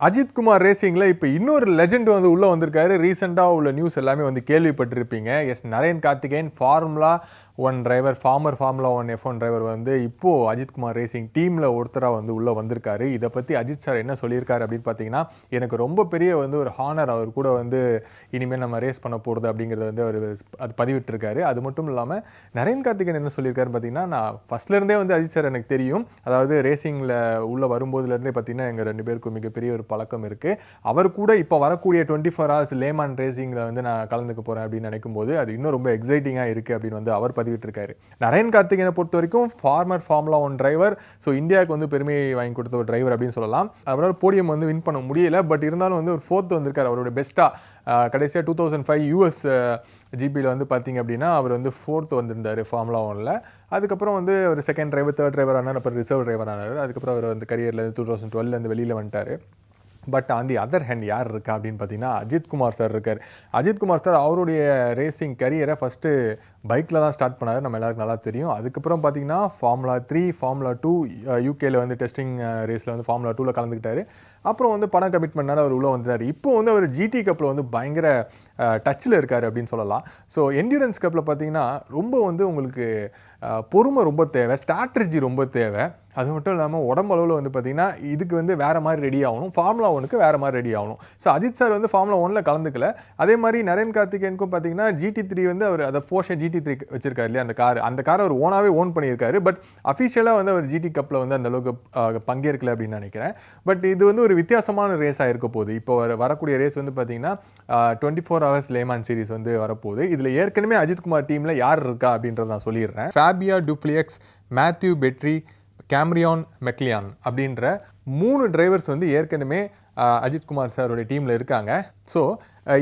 அஜித் குமார் ரேசிங்கில் இப்போ இன்னொரு லெஜெண்ட் வந்து உள்ளே வந்திருக்காரு. ரீசெண்டாக உள்ள நியூஸ் எல்லாமே வந்து கேள்விப்பட்டிருப்பீங்க. Yes, Narain Karthikeyan formula 1 driver, formula 1 F1 driver வந்து இப்போது அஜித் குமார் ரேசிங் டீமில் ஒருத்தராக வந்து உள்ளே வந்திருக்காரு. இதை பற்றி அஜித் சார் என்ன சொல்லியிருக்காரு அப்படின்னு பார்த்தீங்கன்னா, எனக்கு ரொம்ப பெரிய வந்து ஒரு ஹானர், அவர் கூட வந்து இனிமேல் நம்ம ரேஸ் பண்ண போகிறது அப்படிங்கிறத வந்து அவர் அது பதிவிட்டிருக்காரு. அது மட்டும் இல்லாமல் நரேன் கார்த்திகேயன் என்ன சொல்லியிருக்காருன்னு பார்த்தீங்கன்னா, நான் ஃபஸ்ட்லேருந்தே வந்து அஜித் சார் எனக்கு தெரியும், அதாவது ரேசிங்கில் உள்ளே வரும்போதுலேருந்தே பார்த்தீங்கன்னா எங்கள் 2 பேருக்கும் மிகப்பெரிய ஒரு பழக்கம் இருக்குது. அவர் கூட இப்போ வரக்கூடிய 24 ஹவர்ஸ் லேமான் ரேசிங்கில் வந்து நான் கலந்துக்க போகிறேன் அப்படின்னு நினைக்கும் போது அது இன்னும் ரொம்ப எக்ஸைட்டிங்காக இருக்குது அப்படின்னு வந்து அவர் பதிவிட்டிருக்காரு. நரேன் கார்த்திகேயனை பொறுத்த வரைக்கும் ஃபார்முலா 1 டிரைவர், ஸோ இந்தியாவுக்கு வந்து பெருமையை வாங்கி கொடுத்த ஒரு டிரைவர் அப்படின்னு சொல்லலாம். அவரால் போடியம் வந்து வின் பண்ண முடியல, பட் இருந்தாலும் வந்து ஒரு 4th வந்திருக்காரு. அவரோட பெஸ்ட்டாக கடைசியாக 2005 US ஜிபியில் வந்து பார்த்தீங்க அப்படின்னா அவர் வந்து 4th வந்திருந்தார் ஃபார்முலா 1ல். அதுக்கப்புறம் வந்து ஒரு 2nd டிரைவர், 3rd டிரைவர் ஆனார், அப்புறம் ரிசர்வ் டிரைவர் ஆனார். அதுக்கப்புறம் அவர் வந்து கரியரில் 2012 வெளியில் வந்துட்டார். But on the other hand யார் இருக்கா அப்படின்னு பார்த்தீங்கன்னா அஜித் குமார் சார் இருக்கார். அஜித் குமார் சார் அவருடைய ரேசிங் கரியரை ஃபஸ்ட்டு பைக்கில் தான் ஸ்டார்ட் பண்ணார், நம்ம எல்லாருக்கும் நல்லா தெரியும். அதுக்கப்புறம் பார்த்தீங்கன்னா ஃபார்முலா 3, ஃபார்முலா 2 யூகேயில் வந்து டெஸ்டிங் ரேஸில் வந்து ஃபார்முலா 2ல் கலந்துக்கிட்டார். அப்புறம் வந்து பண கமிட்மெண்ட்னால அவர் உள்ளே வந்துட்டார். இப்போ வந்து அவர் ஜிடி கப்பில் வந்து பயங்கர டச்சில் இருக்கார் அப்படின்னு சொல்லலாம். ஸோ என்டியூரன்ஸ் கப்பில் பார்த்தீங்கன்னா ரொம்ப வந்து உங்களுக்கு பொறுமை ரொம்ப தேவை, ஸ்ட்ராட்டஜி ரொம்ப தேவை. அது மட்டும் இல்லாமல் உடம்பளவில் வந்து பார்த்திங்கன்னா இதுக்கு வந்து வேறு மாதிரி ரெடி ஆகணும், ஃபார்முலா 1க்கு வேறு மாதிரி ரெடி ஆகணும். ஸோ அஜித் சார் வந்து ஃபார்முலா 1ல் கலந்துக்கல. அதே மாதிரி நரேன் கார்த்திகேயனுக்கும் பார்த்தீங்கன்னா GT3 வந்து அவர் அதை போர்ஷே GT3 வச்சிருக்காரு இல்லையா, அந்த காரை அவர் ஓனாகவே ஓன் பண்ணியிருக்காரு. பட் அஃபிஷியலாக வந்து அவர் ஜிடி கப்பில் வந்து அந்த அளவுக்கு பங்கேற்கல அப்படின்னு நினைக்கிறேன். பட் இது வந்து ஒரு வித்தியாசமான ரேஸாக இருக்க போகுது. இப்போ வரக்கூடிய ரேஸ் வந்து பார்த்தீங்கன்னா 24 ஹவர்ஸ் லேமான் சீரிஸ் வந்து வரப்போகுது. இதில் ஏற்கனவே அஜித் குமார் டீமில் யார் இருக்கா அப்படின்றத நான் சொல்லிடுறேன். ஃபேபியா டுப்ளியக்ஸ், மேத்யூ பெட்ரி, கேம்ரியான் மெக்லியான் அப்படின்ற 3 டிரைவர்ஸ் வந்து ஏற்கனவே அஜித் குமார் சாரோடைய டீமில் இருக்காங்க. ஸோ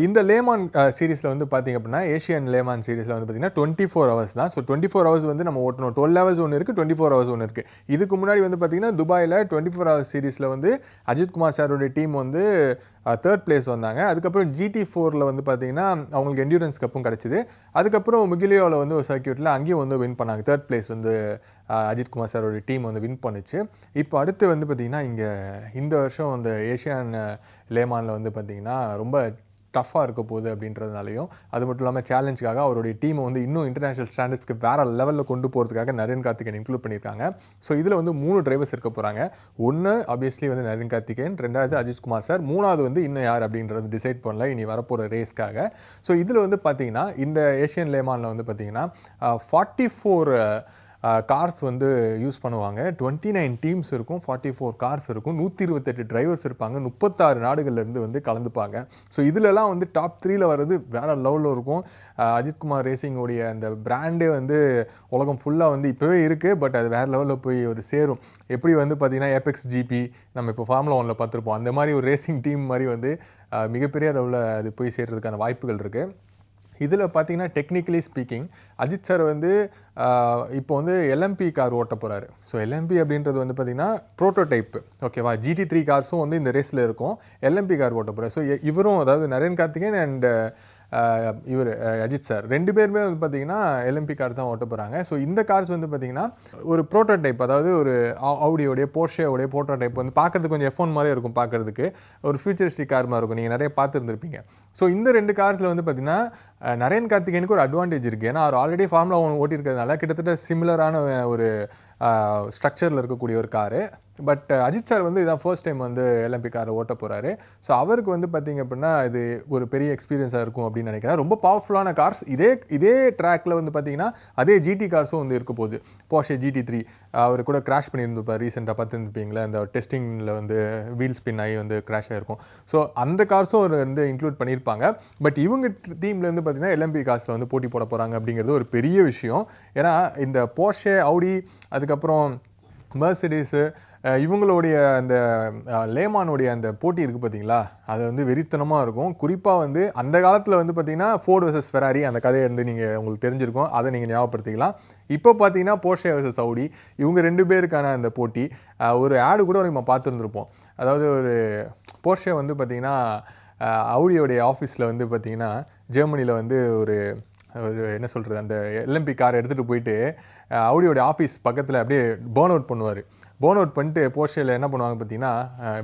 இந்த லேமான் சீரீஸில் வந்து பார்த்திங்க அப்படின்னா ஏஷியன் லேமான் சீரீஸில் வந்து பார்த்திங்கன்னா 24 ஹவர்ஸ் தான். ஸோ 24 ஹவர்ஸ் வந்து நம்ம ஓட்டணும். 12 ஹவர்ஸ் ஒன்று இருக்குது, 24 ஹவர்ஸ் ஒன்று இருக்குது. இதுக்கு முன்னாடி வந்து பார்த்திங்கன்னா துபாயில் 24 ஹவர்ஸ் சீரீஸில் வந்து அஜித் குமார் சாரோடைய டீம் வந்து 3rd பிளேஸ் வந்தாங்க. அதுக்கப்புறம் GT4ல் வந்து பார்த்திங்கன்னா அவங்களுக்கு என்டியூரன்ஸ் கப்பும் கிடச்சிது. அதுக்கப்புறம் முகிலியோவில் வந்து ஒரு சர்க்கியூட்டில் அங்கேயும் வந்து வின் பண்ணாங்க. 3rd பிளேஸ் வந்து அஜித் குமார் சாரோடைய டீம் வந்து வின் பண்ணிச்சு. இப்போ அடுத்து வந்து பார்த்திங்கன்னா இங்கே இந்த வருஷம் அந்த ஏஷியன் லேமானில் வந்து பார்த்திங்கன்னா ரொம்ப டஃப்பாக இருக்க போகுது அப்படின்றதுனாலையும், அது மட்டும் இல்லாமல் சேலஞ்சுக்காக அவருடைய டீமை வந்து இன்னும் இன்டர்நேஷனல் ஸ்டாண்டர்ட்ஸ்க்கு வேறு லெவலில் கொண்டு போகிறதுக்காக நரேன் கார்த்திகேயன் இன்க்ளூட் பண்ணியிருக்காங்க. ஸோ இதில் வந்து 3 டிரைவர்ஸ் இருக்க போகிறாங்க. ஒன்று ஆப்வியஸ்லி வந்து நரேன் கார்த்திகேயன், 2வது அஜித் குமார் சார், 3வது வந்து இன்னும் யார் அப்படின்றது டிசைட் பண்ணல இனி வரப்போகிற ரேஸ்க்காக. ஸோ இதில் வந்து பார்த்திங்கன்னா இந்த ஏஷியன் லேமானில் வந்து பார்த்திங்கன்னா 44 கார்ஸ் வந்து யூஸ் பண்ணுவாங்க. 29 டீம்ஸ் இருக்கும், 44 கார்ஸ் இருக்கும், 128 டிரைவர்ஸ் இருப்பாங்க, 36 நாடுகள்லேருந்து வந்து கலந்துப்பாங்க. ஸோ இதிலலாம் வந்து டாப் 3ல் வர்றது வேறு லெவலில் இருக்கும். அஜித் குமார் ரேசிங்கோடைய அந்த பிராண்டே வந்து உலகம் ஃபுல்லாக வந்து இப்போவே இருக்குது, பட் அது வேறு லெவலில் போய் ஒரு சேரும். எப்படி வந்து பார்த்திங்கன்னா ஏபெக்ஸ் ஜிபி நம்ம இப்போ ஃபார்முலா 1ல் பார்த்துருப்போம், அந்த மாதிரி ஒரு ரேசிங் டீம் மாதிரி வந்து மிகப்பெரிய அளவில் அது போய் சேர்றதுக்கான வாய்ப்புகள் இருக்குது. இதில் பார்த்தீங்கன்னா டெக்னிக்கலி ஸ்பீக்கிங் அஜித் சார் வந்து இப்போ வந்து LMP கார் ஓட்ட போகிறாரு. ஸோ LMP அப்படின்றது வந்து பார்த்திங்கன்னா ப்ரோட்டோடைப்பு, ஓகேவா. GT3 கார்ஸும் வந்து இந்த ரேஸில் இருக்கும். LMP கார் ஓட்ட போகிறார். ஸோ இவரும், அதாவது நரேன் கார்த்திகேயன் அண்ட் இவர் அஜித் சார் 2 பேருமே வந்து பார்த்திங்கன்னா LMP கார் தான் ஓட்ட போகிறாங்க. ஸோ இந்த கார்ஸ் வந்து பார்த்திங்கன்னா ஒரு ப்ரோட்டோடைப், அதாவது ஒரு ஆடியோடைய போர்ஷேயோடைய ப்ரோட்டோடைப் வந்து பார்க்குறதுக்கு கொஞ்சம் F1 மாதிரி இருக்கும், பார்க்குறதுக்கு ஒரு ஃபியூச்சரிஸ்டிக் கார் மாதிரி இருக்கும். நீங்கள் நிறைய பார்த்துருந்துருப்பீங்க. ஸோ இந்த 2 கார்ஸில் வந்து பார்த்திங்கன்னா நரேன் கார்த்திகேயனுக்கு ஒரு அட்வான்டேஜ் இருக்குது. ஏன்னா அவர் ஆல்ரெடி ஃபார்முலா 1 ஓட்டியிருக்கிறதுனால கிட்டத்தட்ட சிமிலரான ஒரு ஸ்ட்ரக்சரில் இருக்கக்கூடிய ஒரு காரு. பட் அஜித் சார் வந்து இதான் ஃபர்ஸ்ட் டைம் வந்து LMP காரை ஓட்ட போகிறாரு. ஸோ அவருக்கு வந்து பார்த்திங்க அப்படின்னா இது ஒரு பெரிய எக்ஸ்பீரியன்ஸாக இருக்கும் அப்படின்னு நினைக்கிறேன். ரொம்ப பவர்ஃபுல்லான கார்ஸ். இதே ட்ராக்கில் வந்து பார்த்திங்கன்னா அதே GT கார்ஸும் வந்து இருக்க போகுது. போர்ஷே GT3 அவர் கூட கிராஷ் பண்ணியிருந்துப்பார், ரீசெண்டாக பார்த்துருந்துப்பீங்களா, அந்த டெஸ்டிங்கில் வந்து வீல் ஸ்பின் ஆகி வந்து கிராஷ் ஆகிருக்கும். ஸோ அந்த கார்ஸும் ஒரு வந்து இன்க்ளூட் பண்ணியிருப்பாங்க. பட் இவங்க டீமில் வந்து பார்த்திங்கன்னா LMP கார்ஸில் வந்து போட்டி போட போகிறாங்க அப்படிங்கிறது ஒரு பெரிய விஷயம். ஏன்னா இந்த போர்ஷே, ஆடி, அதுக்கப்புறம் மெர்சிடிஸு இவங்களுடைய அந்த லேமானுடைய அந்த போட்டி இருக்குது பார்த்தீங்களா, அது வந்து வெறித்தனமாக இருக்கும். குறிப்பாக வந்து அந்த காலத்தில் வந்து பார்த்திங்கன்னா ஃபோர்டு vs ஃபெராரி அந்த கதையை வந்து நீங்கள் உங்களுக்கு தெரிஞ்சிருக்கும், அதை நீங்கள் ஞாபகப்படுத்திக்கலாம். இப்போ பார்த்தீங்கன்னா போர்ஷே vs ஆடி, இவங்க 2 பேருக்கான அந்த போட்டி. ஒரு ஆடு கூட நம்ம பார்த்துருந்துருப்போம். அதாவது ஒரு போர்ஷே வந்து பார்த்திங்கன்னா ஆடியோடைய ஆஃபீஸில் வந்து பார்த்திங்கன்னா ஜெர்மனியில் வந்து ஒரு என்ன சொல்கிறது, அந்த LMP காரை எடுத்துகிட்டு போயிட்டு ஆடியோட ஆஃபீஸ் பக்கத்தில் அப்படியே பேர்ன் அவுட் பண்ணிட்டு போர்ஷேல என்ன பண்ணுவாங்க பார்த்தீங்கன்னா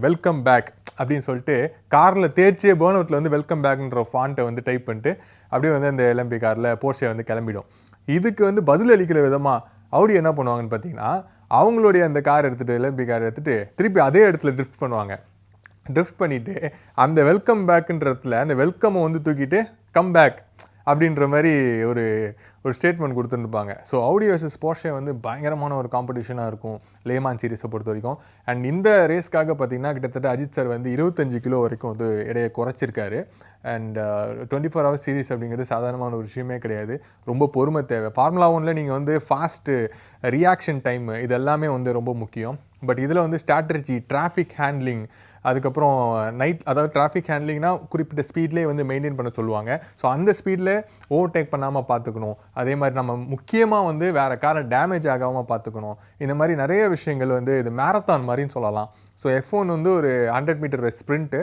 வெல்கம் பேக் அப்படின்னு சொல்லிட்டு காரில் தேய்ச்சியே பேர்ன் அவுட்டில் வந்து வெல்கம் பேக்ன்ற ஃபாண்ட்டை வந்து டைப் பண்ணிட்டு அப்படியே வந்து அந்த எல்எம்பி காரில் போர்ஷே வந்து கிளம்பிடும். இதுக்கு வந்து பதில் அளிக்கிற விதமாக ஆடி என்ன பண்ணுவாங்கன்னு பார்த்தீங்கன்னா, அவங்களுடைய அந்த கார் எடுத்துகிட்டு எல்எம்பி கார் எடுத்துகிட்டு திருப்பி அதே இடத்துல ட்ரிஃப்ட் பண்ணுவாங்க. ட்ரிஃப்ட் பண்ணிவிட்டு அந்த வெல்கம் பேக்குன்றதுல அந்த வெல்கம்மை வந்து தூக்கிட்டு கம் பேக் அப்படின்ற மாதிரி ஒரு ஸ்டேட்மெண்ட் கொடுத்துருப்பாங்க. ஸோ ஆடி வர்சஸ் போர்ஷே வந்து பயங்கரமான ஒரு காம்படிஷனாக இருக்கும் லேமான் சீரிஸை பொறுத்த வரைக்கும். அண்ட் இந்த ரேஸ்க்காக பார்த்தீங்கன்னா கிட்டத்தட்ட அஜித் சார் வந்து 25 கிலோ வரைக்கும் வந்து எடையை குறைச்சிருக்காரு. அண்ட் 24 ஹவர்ஸ் சீரிஸ் அப்படிங்கிறது சாதாரணமான ஒரு விஷயமே கிடையாது. ரொம்ப பொறுமை தேவை. ஃபார்முலா 1ல நீங்கள் வந்து ஃபாஸ்ட்டு ரியாக்ஷன் டைம் இது எல்லாமே வந்து ரொம்ப முக்கியம். பட் இதில் வந்து ஸ்ட்ராட்டஜி, டிராஃபிக் ஹேண்ட்லிங், அதுக்கப்புறம் அதாவது டிராஃபிக் ஹேண்ட்லிங்னா குறிப்பிட்ட ஸ்பீட்லேயே வந்து மெயின்டைன் பண்ண சொல்லுவாங்க. ஸோ அந்த ஸ்பீடில் ஓவர்டேக் பண்ணாமல் பார்த்துக்கணும். அதே மாதிரி நம்ம முக்கியமாக வந்து வேறு காரை டேமேஜ் ஆகாமல் பார்த்துக்கணும். இந்த மாதிரி நிறைய விஷயங்கள் வந்து இது மேரத்தான் மாதிரின்னு சொல்லலாம். ஸோ F1 வந்து ஒரு 100 மீட்டர் ஸ்ப்ரிண்ட்டு,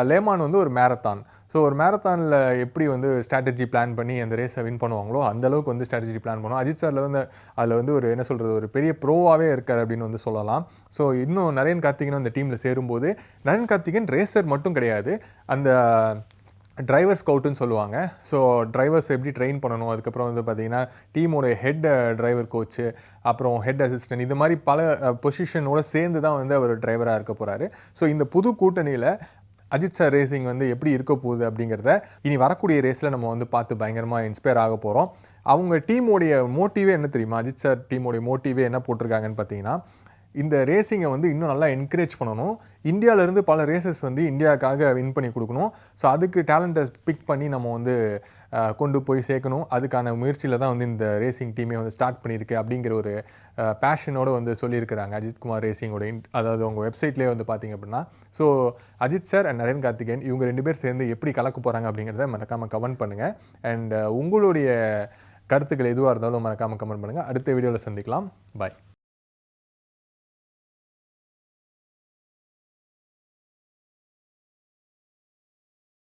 லேமான் வந்து ஒரு மேரத்தான். ஸோ ஒரு மேரத்தானில் எப்படி வந்து ஸ்ட்ராட்டஜி பிளான் பண்ணி அந்த ரேஸை வின் பண்ணுவாங்களோ அந்தளவுக்கு வந்து ஸ்ட்ராட்டஜி பிளான் பண்ணுவோம். அஜித் சாரில் வந்து அதில் வந்து ஒரு என்ன சொல்கிறது, ஒரு பெரிய ப்ரோவாகவே இருக்கார் அப்படின்னு வந்து சொல்லலாம். ஸோ இன்னும் நரேன் கார்த்திகேயன் அந்த டீமில் சேரும்போது நரேன் கார்த்திகேயன் ரேசர் மட்டும் கிடையாது, அந்த டிரைவர் ஸ்கவுட்டுன்னு சொல்லுவாங்க. ஸோ டிரைவர்ஸ் எப்படி ட்ரெயின் பண்ணணும், அதுக்கப்புறம் வந்து பார்த்திங்கன்னா டீமோடைய ஹெட் டிரைவர் கோச்சு, அப்புறம் ஹெட் அசிஸ்டன்ட், இது மாதிரி பல பொசிஷனோடு சேர்ந்து தான் வந்து அவர் டிரைவராக இருக்க போகிறாரு. ஸோ இந்த புது கூட்டணியில் அஜித் சார் ரேசிங் வந்து எப்படி இருக்க போகுது அப்படிங்கிறத இனி வரக்கூடிய ரேஸில் நம்ம வந்து பார்த்து பயங்கரமாக இன்ஸ்பயர் ஆக போகிறோம். அவங்க டீமோடைய மோட்டிவே என்ன தெரியுமா? அஜித் சார் டீமோடைய மோட்டிவே என்ன போட்டிருக்காங்கன்னு பார்த்தீங்கன்னா, இந்த ரேசிங்கை வந்து இன்னும் நல்லா என்கரேஜ் பண்ணணும். இந்தியாவிலேருந்து பல ரேசஸ் வந்து இந்தியாவுக்காக வின் பண்ணி கொடுக்கணும். ஸோ அதுக்கு டேலண்ட்டை பிக் பண்ணி நம்ம வந்து கொண்டு போய் சேர்க்கணும். அதுக்கான முயற்சியில் தான் வந்து இந்த ரேசிங் டீமே வந்து ஸ்டார்ட் பண்ணியிருக்கு அப்படிங்கிற ஒரு பேஷனோடு வந்து சொல்லியிருக்கிறாங்க அஜித்குமார் ரேசிங்கோட அதாவது உங்கள் வெப்சைட்லேயே வந்து பார்த்திங்க அப்படின்னா. So Ajith sir and Narain Karthikeyan இவங்க 2 பேர் சேர்ந்து எப்படி கலக்க போகிறாங்க அப்படிங்கிறத மறக்காமல் கமெண்ட் பண்ணுங்கள். அண்ட் உங்களுடைய கருத்துக்கள் எதுவாக இருந்தாலும் மறக்காமல் கமெண்ட் பண்ணுங்கள். அடுத்த வீடியோவில் சந்திக்கலாம். பாய்.